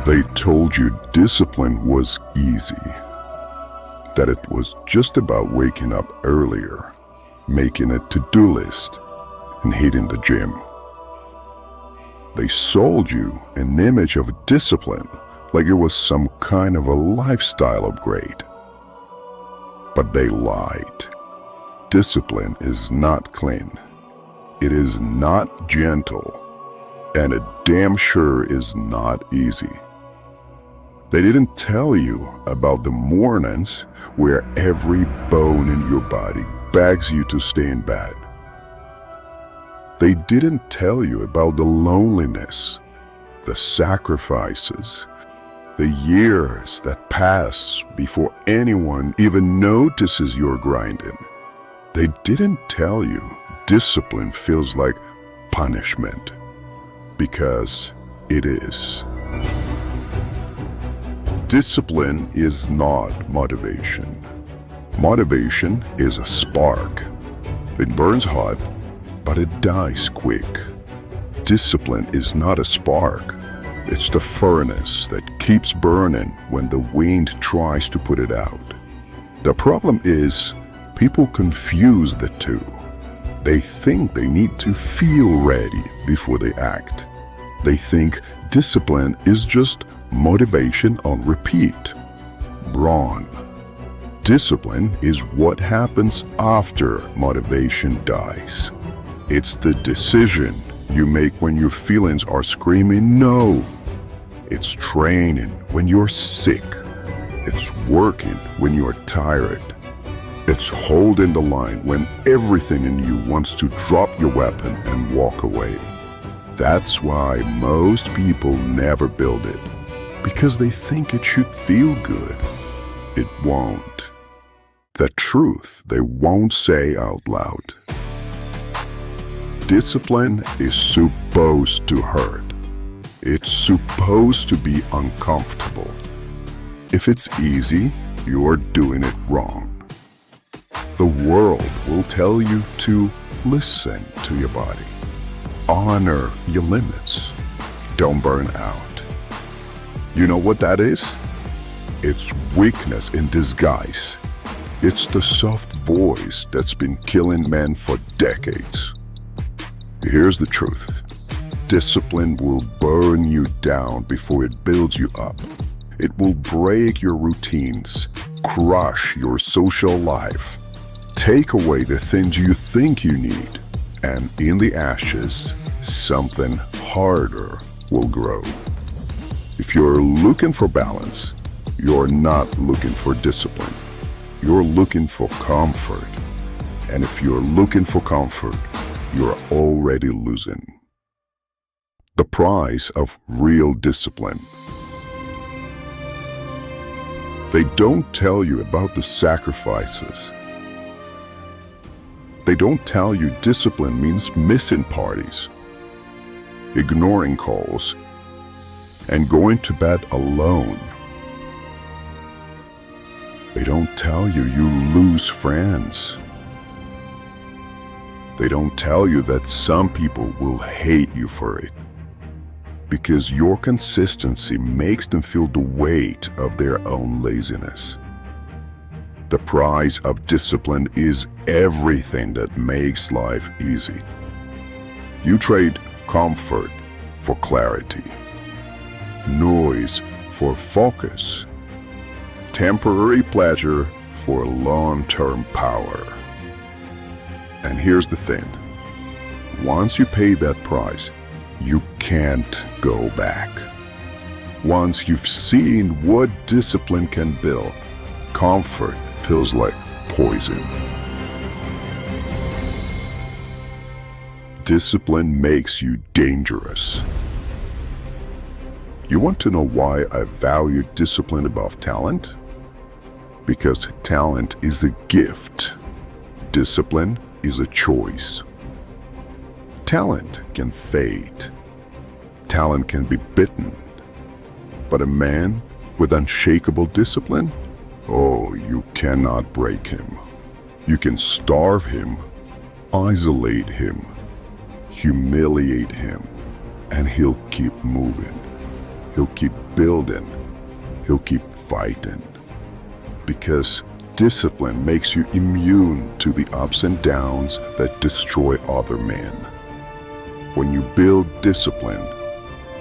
They told you discipline was easy, that it was just about waking up earlier, making a to-do list, and hitting the gym. They sold you an image of discipline like it was some kind of a lifestyle upgrade. But they lied. Discipline is not clean. It is not gentle. And it damn sure is not easy. They didn't tell you about the mornings where every bone in your body begs you to stay in bed. They didn't tell you about the loneliness, the sacrifices, the years that pass before anyone even notices you're grinding. They didn't tell you discipline feels like punishment, because it is. Discipline is not motivation. Motivation is a spark. It burns hot, but it dies quick. Discipline is not a spark. It's the furnace that keeps burning when the wind tries to put it out. The problem is, people confuse the two. They think they need to feel ready before they act. They think discipline is just motivation on repeat. Wrong. Discipline is what happens after motivation dies. It's the decision you make when your feelings are screaming no. It's training when you're sick. It's working when you're tired. It's holding the line when everything in you wants to drop your weapon and walk away. That's why most people never build it, because they think it should feel good. It won't. The truth they won't say out loud. Discipline is supposed to hurt. It's supposed to be uncomfortable. If it's easy, you're doing it wrong. The world will tell you to listen to your body. Honor your limits. Don't burn out. You know what that is? It's weakness in disguise. It's the soft voice that's been killing men for decades. Here's the truth. Discipline will burn you down before it builds you up. It will break your routines, crush your social life, take away the things you think you need, and in the ashes, something harder will grow. If you're looking for balance, you're not looking for discipline. You're looking for comfort. And if you're looking for comfort, you're already losing. The price of real discipline. They don't tell you about the sacrifices. They don't tell you discipline means missing parties, ignoring calls, and going to bed alone. They don't tell you you lose friends. They don't tell you that some people will hate you for it, because your consistency makes them feel the weight of their own laziness. The price of discipline is everything that makes life easy. You trade comfort for clarity, noise for focus, temporary pleasure for long-term power. And here's the thing. Once you pay that price, you can't go back. Once you've seen what discipline can build, comfort feels like poison. Discipline makes you dangerous. You want to know why I value discipline above talent? Because talent is a gift. Discipline is a choice. Talent can fade. Talent can be bitten. But a man with unshakable discipline? Oh, you cannot break him. You can starve him, isolate him, humiliate him, and he'll keep moving. he'll keep building, he'll keep fighting. Because discipline makes you immune to the ups and downs that destroy other men. When you build discipline,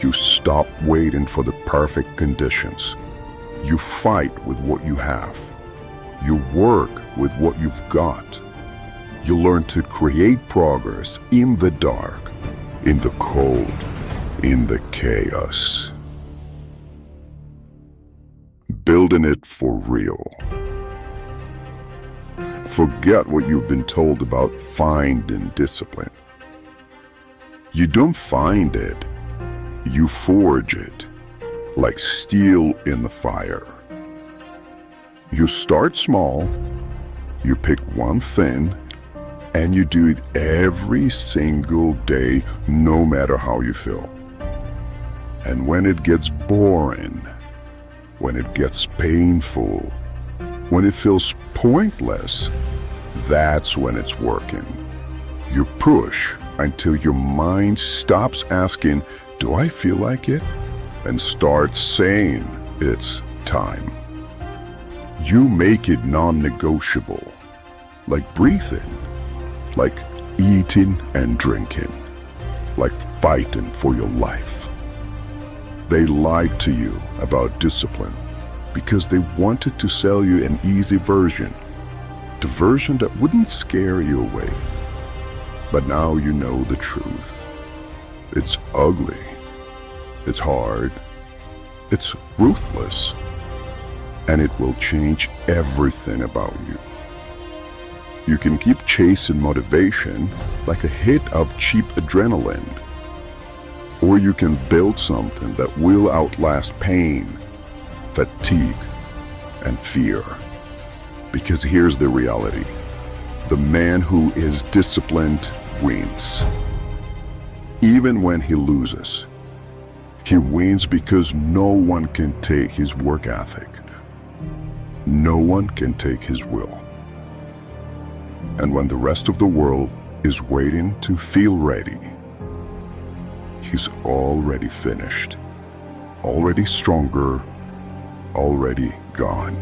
you stop waiting for the perfect conditions. You fight with what you have. You work with what you've got. You learn to create progress in the dark, in the cold, in the chaos. Building it for real. Forget what you've been told about finding discipline. You don't find it, you forge it, like steel in the fire. You start small, you pick one thing, and you do it every single day, no matter how you feel. And when it gets boring, when it gets painful, when it feels pointless, that's when it's working. You push until your mind stops asking, "Do I feel like it?" and starts saying, "It's time." You make it non-negotiable, like breathing, like eating and drinking, like fighting for your life. They lied to you about discipline because they wanted to sell you an easy version, the version that wouldn't scare you away. But now you know the truth. It's ugly. It's hard. It's ruthless. And it will change everything about you. You can keep chasing motivation like a hit of cheap adrenaline. Or you can build something that will outlast pain, fatigue, and fear. Because here's the reality. The man who is disciplined wins. Even when he loses, he wins because no one can take his work ethic. No one can take his will. And when the rest of the world is waiting to feel ready, he's already finished, already stronger, already gone.